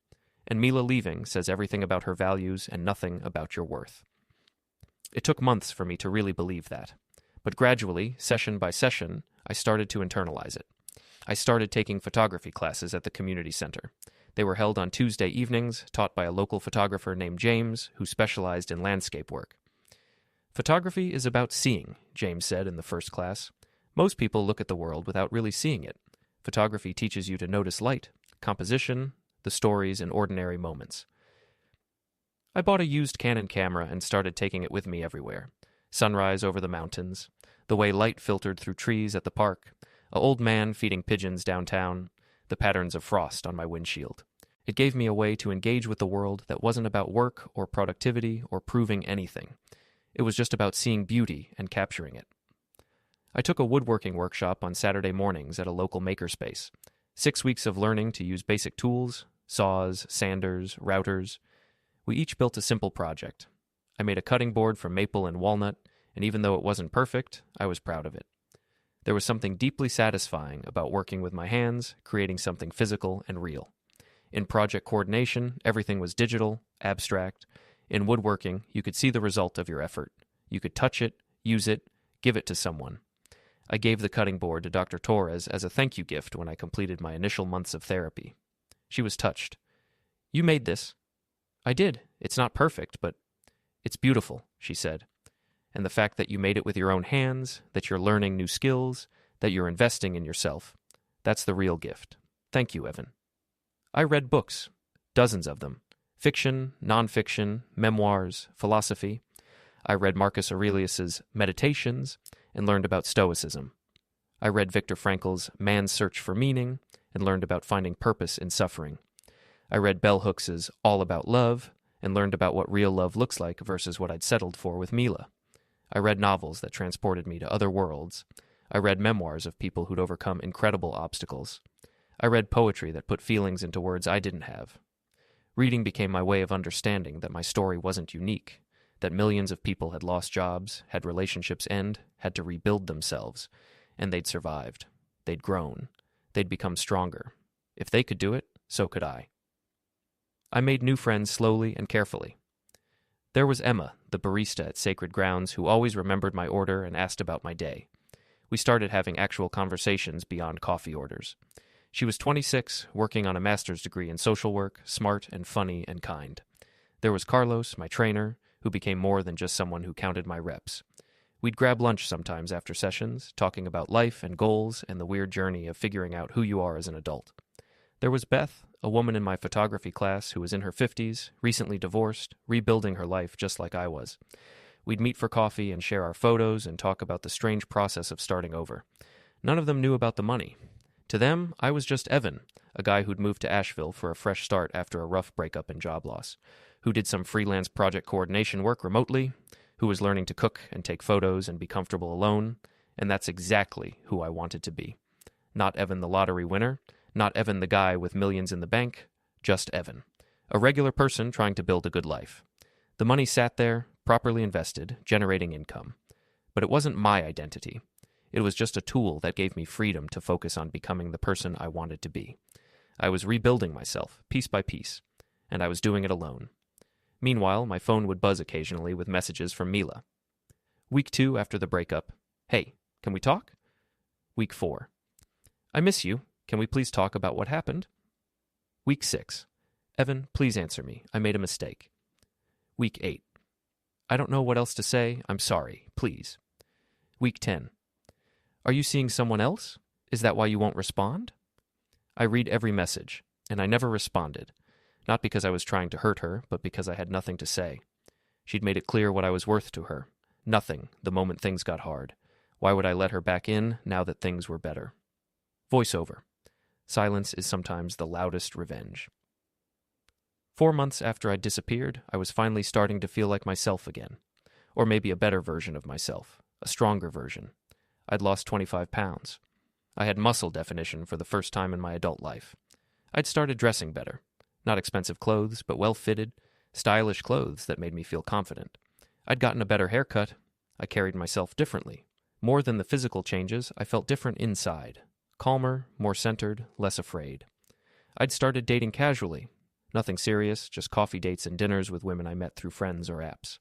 And Mila leaving says everything about her values and nothing about your worth." It took months for me to really believe that. But gradually, session by session, I started to internalize it. I started taking photography classes at the community center. They were held on Tuesday evenings, taught by a local photographer named James, who specialized in landscape work. "Photography is about seeing," James said in the first class. "Most people look at the world without really seeing it. Photography teaches you to notice light, composition, the stories in ordinary moments." I bought a used Canon camera and started taking it with me everywhere. Sunrise over the mountains, the way light filtered through trees at the park, an old man feeding pigeons downtown, the patterns of frost on my windshield. It gave me a way to engage with the world that wasn't about work or productivity or proving anything. It was just about seeing beauty and capturing it. I took a woodworking workshop on Saturday mornings at a local makerspace. 6 weeks of learning to use basic tools, saws, sanders, routers. We each built a simple project. I made a cutting board from maple and walnut, and even though it wasn't perfect, I was proud of it. There was something deeply satisfying about working with my hands, creating something physical and real. In project coordination, everything was digital, abstract. In woodworking, you could see the result of your effort. You could touch it, use it, give it to someone. I gave the cutting board to Dr. Torres as a thank you gift when I completed my initial months of therapy. She was touched. "You made this." "I did. It's not perfect, but it's beautiful," she said. "And the fact that you made it with your own hands, that you're learning new skills, that you're investing in yourself, that's the real gift. Thank you, Evan." I read books, dozens of them, fiction, nonfiction, memoirs, philosophy. I read Marcus Aurelius's Meditations and learned about Stoicism. I read Viktor Frankl's Man's Search for Meaning and learned about finding purpose in suffering. I read Bell Hooks's All About Love and learned about what real love looks like versus what I'd settled for with Mila. I read novels that transported me to other worlds. I read memoirs of people who'd overcome incredible obstacles. I read poetry that put feelings into words I didn't have. Reading became my way of understanding that my story wasn't unique, that millions of people had lost jobs, had relationships end, had to rebuild themselves, and they'd survived. They'd grown. They'd become stronger. If they could do it, so could I. I made new friends slowly and carefully. There was Emma, the barista at Sacred Grounds, who always remembered my order and asked about my day. We started having actual conversations beyond coffee orders. She was 26, working on a master's degree in social work, smart and funny and kind. There was Carlos, my trainer, who became more than just someone who counted my reps. We'd grab lunch sometimes after sessions, talking about life and goals and the weird journey of figuring out who you are as an adult. There was Beth, a woman in my photography class who was in her 50s, recently divorced, rebuilding her life just like I was. We'd meet for coffee and share our photos and talk about the strange process of starting over. None of them knew about the money. To them, I was just Evan, a guy who'd moved to Asheville for a fresh start after a rough breakup and job loss, who did some freelance project coordination work remotely, who was learning to cook and take photos and be comfortable alone, and that's exactly who I wanted to be. Not Evan the lottery winner, not Evan the guy with millions in the bank, just Evan. A regular person trying to build a good life. The money sat there, properly invested, generating income. But it wasn't my identity. It was just a tool that gave me freedom to focus on becoming the person I wanted to be. I was rebuilding myself, piece by piece, and I was doing it alone. Meanwhile, my phone would buzz occasionally with messages from Mila. Week 2 after the breakup. Hey, can we talk? Week 4. I miss you. Can we please talk about what happened? Week 6. Evan, please answer me. I made a mistake. Week 8. I don't know what else to say. I'm sorry. Please. Week 10. Are you seeing someone else? Is that why you won't respond? I read every message, and I never responded. Not because I was trying to hurt her, but because I had nothing to say. She'd made it clear what I was worth to her. Nothing, the moment things got hard. Why would I let her back in now that things were better? Voiceover. Silence is sometimes the loudest revenge. 4 months after I'd disappeared, I was finally starting to feel like myself again. Or maybe a better version of myself. A stronger version. I'd lost 25 pounds. I had muscle definition for the first time in my adult life. I'd started dressing better. Not expensive clothes, but well-fitted, stylish clothes that made me feel confident. I'd gotten a better haircut. I carried myself differently. More than the physical changes, I felt different inside. Calmer, more centered, less afraid. I'd started dating casually. Nothing serious, just coffee dates and dinners with women I met through friends or apps.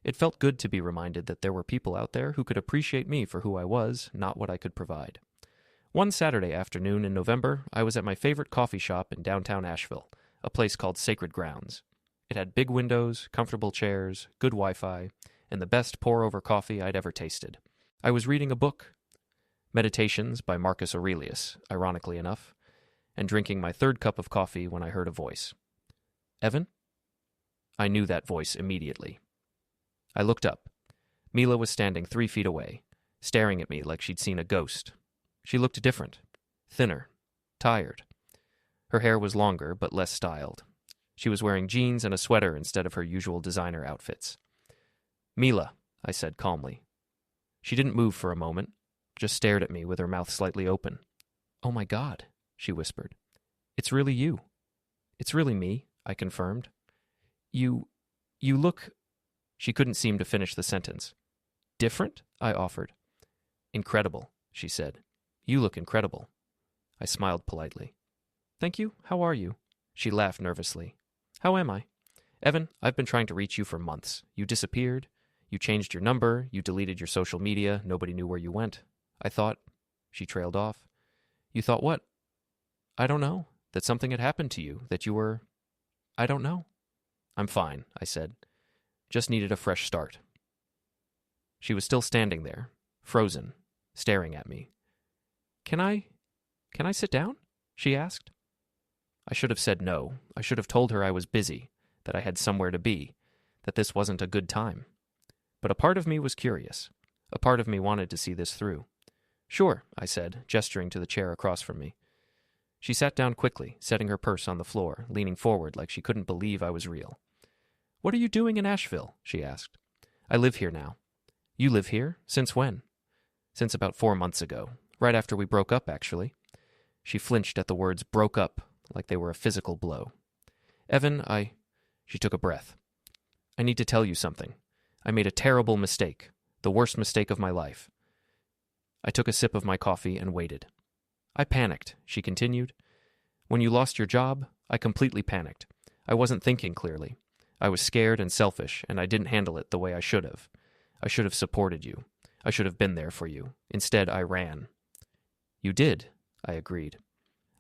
It felt good to be reminded that there were people out there who could appreciate me for who I was, not what I could provide. One Saturday afternoon in November, I was at my favorite coffee shop in downtown Asheville, a place called Sacred Grounds. It had big windows, comfortable chairs, good Wi-Fi, and the best pour-over coffee I'd ever tasted. I was reading a book, Meditations by Marcus Aurelius, ironically enough, and drinking my third cup of coffee when I heard a voice. Evan? I knew that voice immediately. I looked up. Mila was standing 3 feet away, staring at me like she'd seen a ghost. She looked different, thinner, tired. Her hair was longer but less styled. She was wearing jeans and a sweater instead of her usual designer outfits. Mila, I said calmly. She didn't move for a moment, just stared at me with her mouth slightly open. Oh my God, she whispered. It's really you. It's really me, I confirmed. You look... She couldn't seem to finish the sentence. Different? I offered. Incredible, she said. You look incredible. I smiled politely. Thank you. How are you? She laughed nervously. How am I? Evan, I've been trying to reach you for months. You disappeared. You changed your number. You deleted your social media. Nobody knew where you went. I thought... She trailed off. You thought what? I don't know. That something had happened to you. That you were... I don't know. I'm fine, I said. Just needed a fresh start. She was still standing there, frozen, staring at me. Can I sit down? She asked. I should have said no. I should have told her I was busy, that I had somewhere to be, that this wasn't a good time. But a part of me was curious. A part of me wanted to see this through. Sure, I said, gesturing to the chair across from me. She sat down quickly, setting her purse on the floor, leaning forward like she couldn't believe I was real. What are you doing in Asheville? She asked. I live here now. You live here? Since when? Since about 4 months ago. Right after we broke up, actually. She flinched at the words broke up, like they were a physical blow. Evan, She took a breath. I need to tell you something. I made a terrible mistake. The worst mistake of my life. I took a sip of my coffee and waited. I panicked, she continued. When you lost your job, I completely panicked. I wasn't thinking clearly. I was scared and selfish, and I didn't handle it the way I should have. I should have supported you. I should have been there for you. Instead, I ran. You did, I agreed.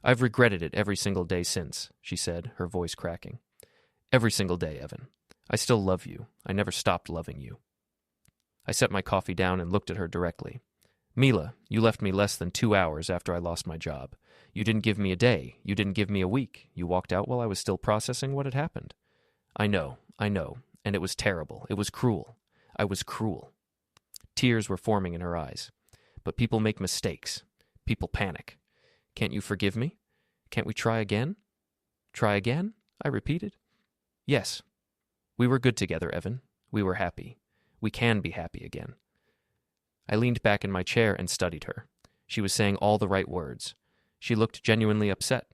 I've regretted it every single day since, she said, her voice cracking. Every single day, Evan. I still love you. I never stopped loving you. I set my coffee down and looked at her directly. Mila, you left me less than 2 hours after I lost my job. You didn't give me a day. You didn't give me a week. You walked out while I was still processing what had happened. I know, and it was terrible. It was cruel. I was cruel. Tears were forming in her eyes. But people make mistakes. People panic. Can't you forgive me? Can't we try again? Try again? I repeated. Yes. We were good together, Evan. We were happy. We can be happy again. I leaned back in my chair and studied her. She was saying all the right words. She looked genuinely upset.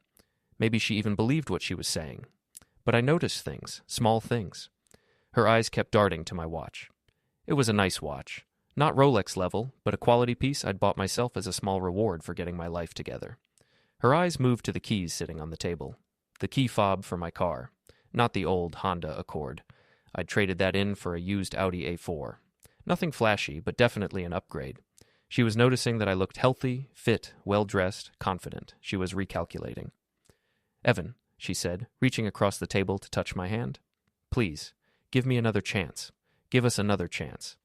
Maybe she even believed what she was saying. But I noticed things, small things. Her eyes kept darting to my watch. It was a nice watch. Not Rolex level, but a quality piece I'd bought myself as a small reward for getting my life together. Her eyes moved to the keys sitting on the table. The key fob for my car. Not the old Honda Accord. I'd traded that in for a used Audi A4. Nothing flashy, but definitely an upgrade. She was noticing that I looked healthy, fit, well-dressed, confident. She was recalculating. Evan, she said, reaching across the table to touch my hand. Please, give me another chance. Give us another chance.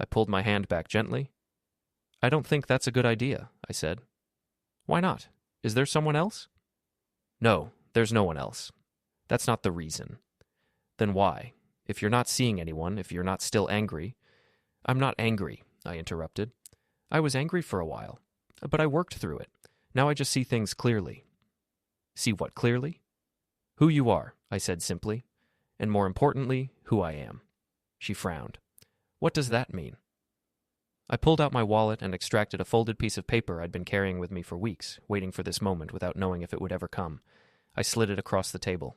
I pulled my hand back gently. I don't think that's a good idea, I said. Why not? Is there someone else? No, there's no one else. That's not the reason. Then why? If you're not seeing anyone, if you're not still angry... I'm not angry, I interrupted. I was angry for a while, but I worked through it. Now I just see things clearly. See what clearly? Who you are, I said simply, and more importantly, who I am. She frowned. What does that mean? I pulled out my wallet and extracted a folded piece of paper I'd been carrying with me for weeks, waiting for this moment without knowing if it would ever come. I slid it across the table.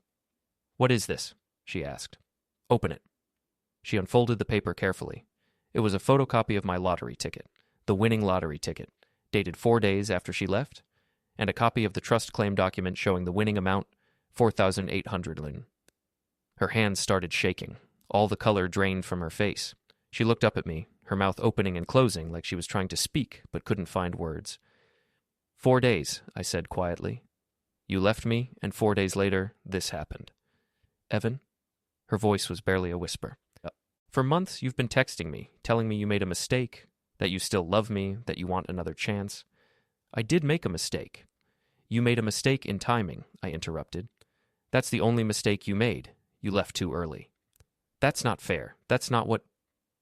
What is this? She asked. Open it. She unfolded the paper carefully. It was a photocopy of my lottery ticket, the winning lottery ticket, dated 4 days after she left, and a copy of the trust claim document showing the winning amount, 4,800 lin. Her hands started shaking. All the color drained from her face. She looked up at me, her mouth opening and closing like she was trying to speak but couldn't find words. 4 days, I said quietly. You left me, and 4 days later, this happened. Evan? Her voice was barely a whisper. For months, you've been texting me, telling me you made a mistake, that you still love me, that you want another chance. I did make a mistake. You made a mistake in timing, I interrupted. That's the only mistake you made. You left too early. That's not fair. That's not what...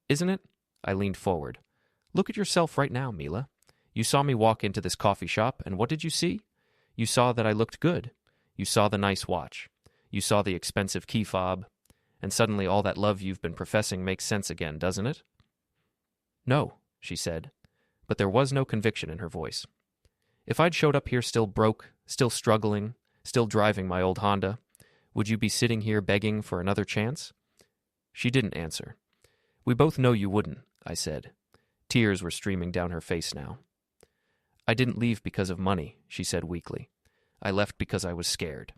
Isn't it? I leaned forward. Look at yourself right now, Mila. You saw me walk into this coffee shop, and what did you see? You saw that I looked good. You saw the nice watch. You saw the expensive key fob. And suddenly all that love you've been professing makes sense again, doesn't it? No, she said, but there was no conviction in her voice. If I'd showed up here still broke, still struggling, still driving my old Honda, would you be sitting here begging for another chance? She didn't answer. We both know you wouldn't, I said. Tears were streaming down her face now. I didn't leave because of money, she said weakly. I left because I was scared.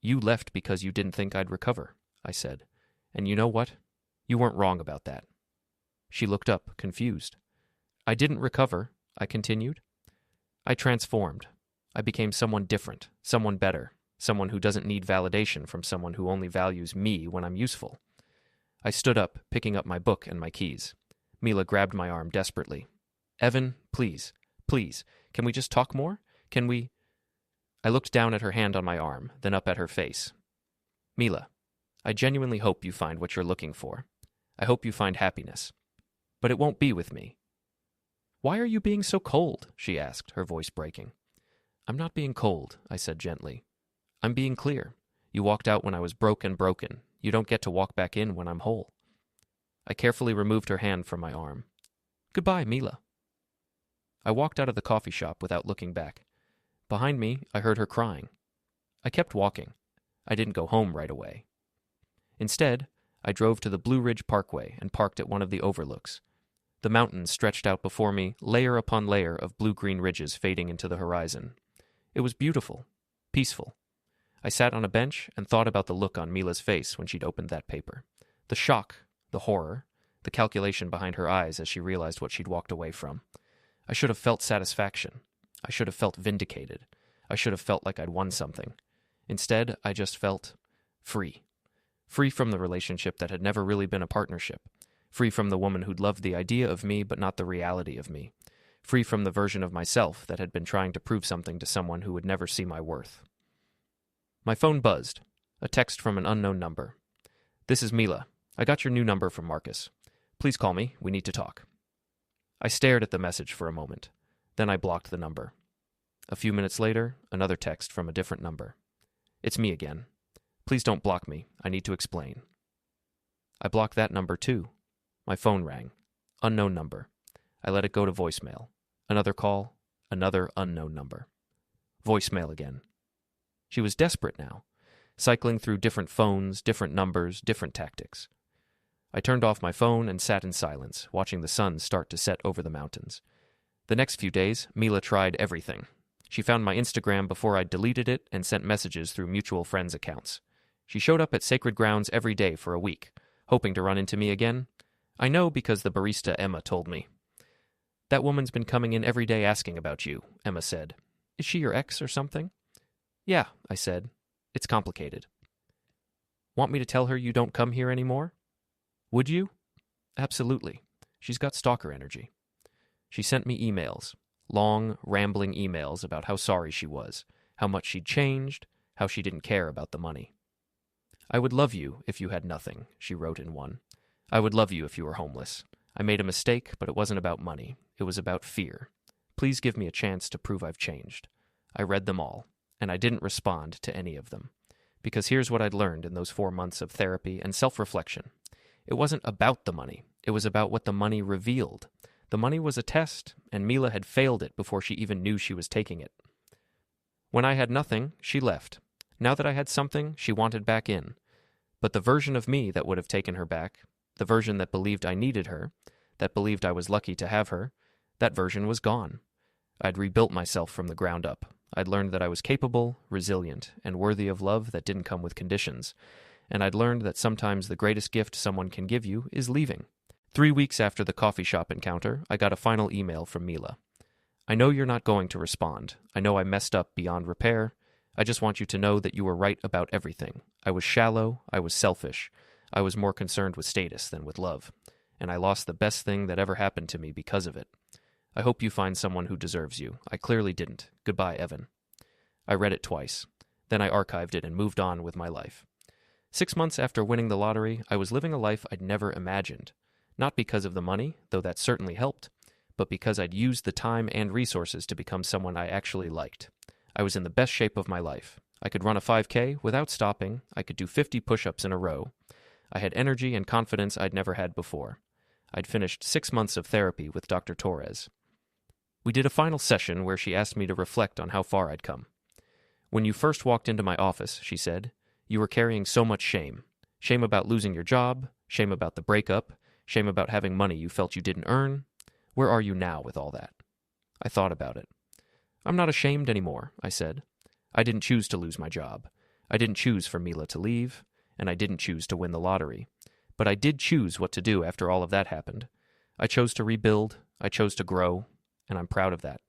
You left because you didn't think I'd recover, I said. And you know what? You weren't wrong about that. She looked up, confused. I didn't recover, I continued. I transformed. I became someone different, someone better, someone who doesn't need validation from someone who only values me when I'm useful. I stood up, picking up my book and my keys. Mila grabbed my arm desperately. Evan, please, please, can we just talk more? Can we... I looked down at her hand on my arm, then up at her face. Mila, I genuinely hope you find what you're looking for. I hope you find happiness. But it won't be with me. Why are you being so cold? She asked, her voice breaking. I'm not being cold, I said gently. I'm being clear. You walked out when I was broke and broken. You don't get to walk back in when I'm whole. I carefully removed her hand from my arm. Goodbye, Mila. I walked out of the coffee shop without looking back. Behind me, I heard her crying. I kept walking. I didn't go home right away. Instead, I drove to the Blue Ridge Parkway and parked at one of the overlooks. The mountains stretched out before me, layer upon layer of blue-green ridges fading into the horizon. It was beautiful, peaceful. I sat on a bench and thought about the look on Mila's face when she'd opened that paper. The shock, the horror, the calculation behind her eyes as she realized what she'd walked away from. I should have felt satisfaction. I should have felt vindicated. I should have felt like I'd won something. Instead, I just felt free. Free from the relationship that had never really been a partnership. Free from the woman who'd loved the idea of me but not the reality of me. Free from the version of myself that had been trying to prove something to someone who would never see my worth. My phone buzzed. A text from an unknown number. This is Mila. I got your new number from Marcus. Please call me. We need to talk. I stared at the message for a moment. Then I blocked the number. A few minutes later, another text from a different number. It's me again. Please don't block me. I need to explain. I blocked that number too. My phone rang. Unknown number. I let it go to voicemail. Another call. Another unknown number. Voicemail again. She was desperate now, cycling through different phones, different numbers, different tactics. I turned off my phone and sat in silence, watching the sun start to set over the mountains. The next few days, Mila tried everything. She found my Instagram before I deleted it and sent messages through mutual friends' accounts. She showed up at sacred grounds every day for a week, hoping to run into me again. I know because the barista Emma told me. That woman's been coming in every day asking about you, Emma said. Is she your ex or something? Yeah, I said. It's complicated. Want me to tell her you don't come here anymore? Would you? Absolutely. She's got stalker energy. She sent me emails, long, rambling emails about how sorry she was, how much she'd changed, how she didn't care about the money. I would love you if you had nothing, she wrote in one. I would love you if you were homeless. I made a mistake, but it wasn't about money. It was about fear. Please give me a chance to prove I've changed. I read them all, and I didn't respond to any of them. Because here's what I'd learned in those 4 months of therapy and self-reflection. It wasn't about the money. It was about what the money revealed. The money was a test, and Mila had failed it before she even knew she was taking it. When I had nothing, she left. Now that I had something, she wanted back in. But the version of me that would have taken her back, the version that believed I needed her, that believed I was lucky to have her, that version was gone. I'd rebuilt myself from the ground up. I'd learned that I was capable, resilient, and worthy of love that didn't come with conditions. And I'd learned that sometimes the greatest gift someone can give you is leaving. 3 weeks after the coffee shop encounter, I got a final email from Mila. I know you're not going to respond. I know I messed up beyond repair. I just want you to know that you were right about everything. I was shallow. I was selfish. I was more concerned with status than with love. And I lost the best thing that ever happened to me because of it. I hope you find someone who deserves you. I clearly didn't. Goodbye, Evan. I read it twice. Then I archived it and moved on with my life. 6 months after winning the lottery, I was living a life I'd never imagined. Not because of the money, though that certainly helped, but because I'd used the time and resources to become someone I actually liked. I was in the best shape of my life. I could run a 5K without stopping. I could do 50 push-ups in a row. I had energy and confidence I'd never had before. I'd finished 6 months of therapy with Dr. Torres. We did a final session where she asked me to reflect on how far I'd come. When you first walked into my office, she said, you were carrying so much shame. Shame about losing your job, shame about the breakup, shame about having money you felt you didn't earn. Where are you now with all that? I thought about it. I'm not ashamed anymore, I said. I didn't choose to lose my job. I didn't choose for Mila to leave, and I didn't choose to win the lottery. But I did choose what to do after all of that happened. I chose to rebuild, I chose to grow, and I'm proud of that.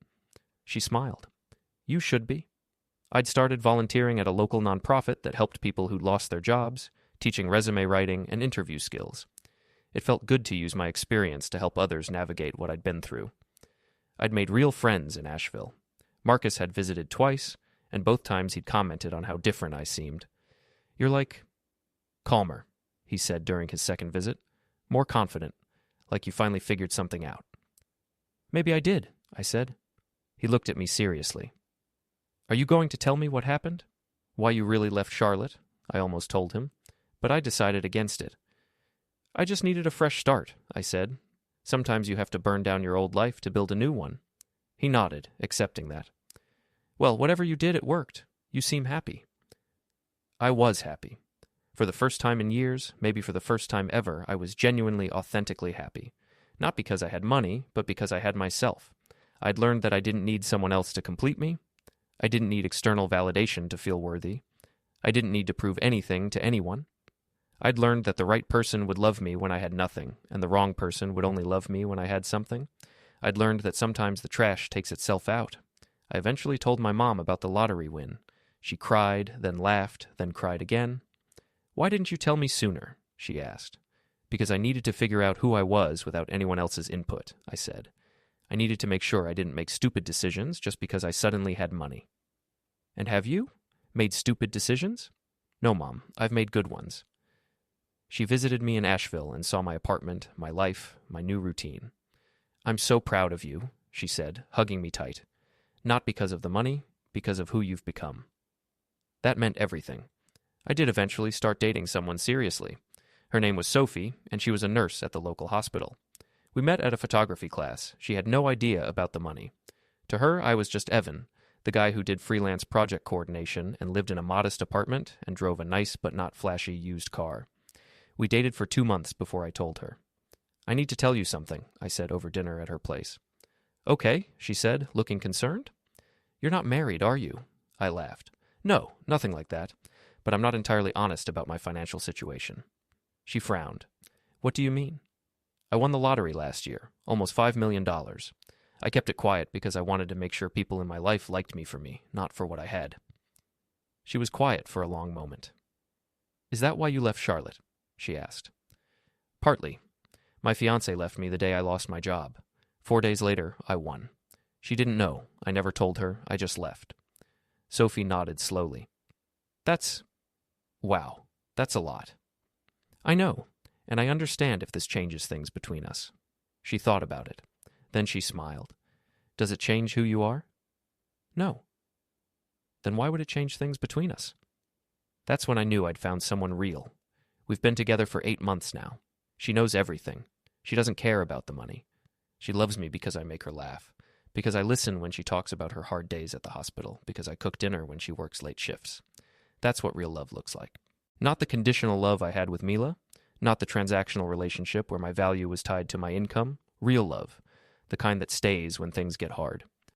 She smiled. You should be. I'd started volunteering at a local nonprofit that helped people who'd lost their jobs, teaching resume writing and interview skills. It felt good to use my experience to help others navigate what I'd been through. I'd made real friends in Asheville. Marcus had visited twice, and both times he'd commented on how different I seemed. You're like calmer, he said during his second visit. More confident, like you finally figured something out. Maybe I did, I said. He looked at me seriously. Are you going to tell me what happened? Why you really left Charlotte? I almost told him, but I decided against it. I just needed a fresh start, I said. Sometimes you have to burn down your old life to build a new one. He nodded, accepting that. Well, whatever you did, it worked. You seem happy. I was happy. For the first time in years, maybe for the first time ever, I was genuinely, authentically happy. Not because I had money, but because I had myself. I'd learned that I didn't need someone else to complete me. I didn't need external validation to feel worthy. I didn't need to prove anything to anyone. I'd learned that the right person would love me when I had nothing, and the wrong person would only love me when I had something. I'd learned that sometimes the trash takes itself out. I eventually told my mom about the lottery win. She cried, then laughed, then cried again. Why didn't you tell me sooner? She asked. Because I needed to figure out who I was without anyone else's input, I said. I needed to make sure I didn't make stupid decisions just because I suddenly had money. And have you? Made stupid decisions? No, Mom, I've made good ones. She visited me in Asheville and saw my apartment, my life, my new routine. "I'm so proud of you," she said, hugging me tight. "Not because of the money, because of who you've become." That meant everything. I did eventually start dating someone seriously. Her name was Sophie, and she was a nurse at the local hospital. We met at a photography class. She had no idea about the money. To her, I was just Evan, the guy who did freelance project coordination and lived in a modest apartment and drove a nice but not flashy used car. We dated for 2 months before I told her. "I need to tell you something," I said over dinner at her place. "Okay," she said, looking concerned. "You're not married, are you?" I laughed. "No, nothing like that. But I'm not entirely honest about my financial situation." She frowned. "What do you mean?" "I won the lottery last year, almost $5 million. I kept it quiet because I wanted to make sure people in my life liked me for me, not for what I had." She was quiet for a long moment. "Is that why you left Charlotte?" she asked. "Partly. My fiancée left me the day I lost my job. 4 days later, I won. She didn't know. I never told her. I just left." Sophie nodded slowly. Wow, that's a lot." "I know, and I understand if this changes things between us." She thought about it. Then she smiled. "Does it change who you are?" "No." "Then why would it change things between us?" That's when I knew I'd found someone real. We've been together for 8 months now. She knows everything. She doesn't care about the money. She loves me because I make her laugh, because I listen when she talks about her hard days at the hospital, because I cook dinner when she works late shifts. That's what real love looks like. Not the conditional love I had with Mila, not the transactional relationship where my value was tied to my income. Real love, the kind that stays when things get hard.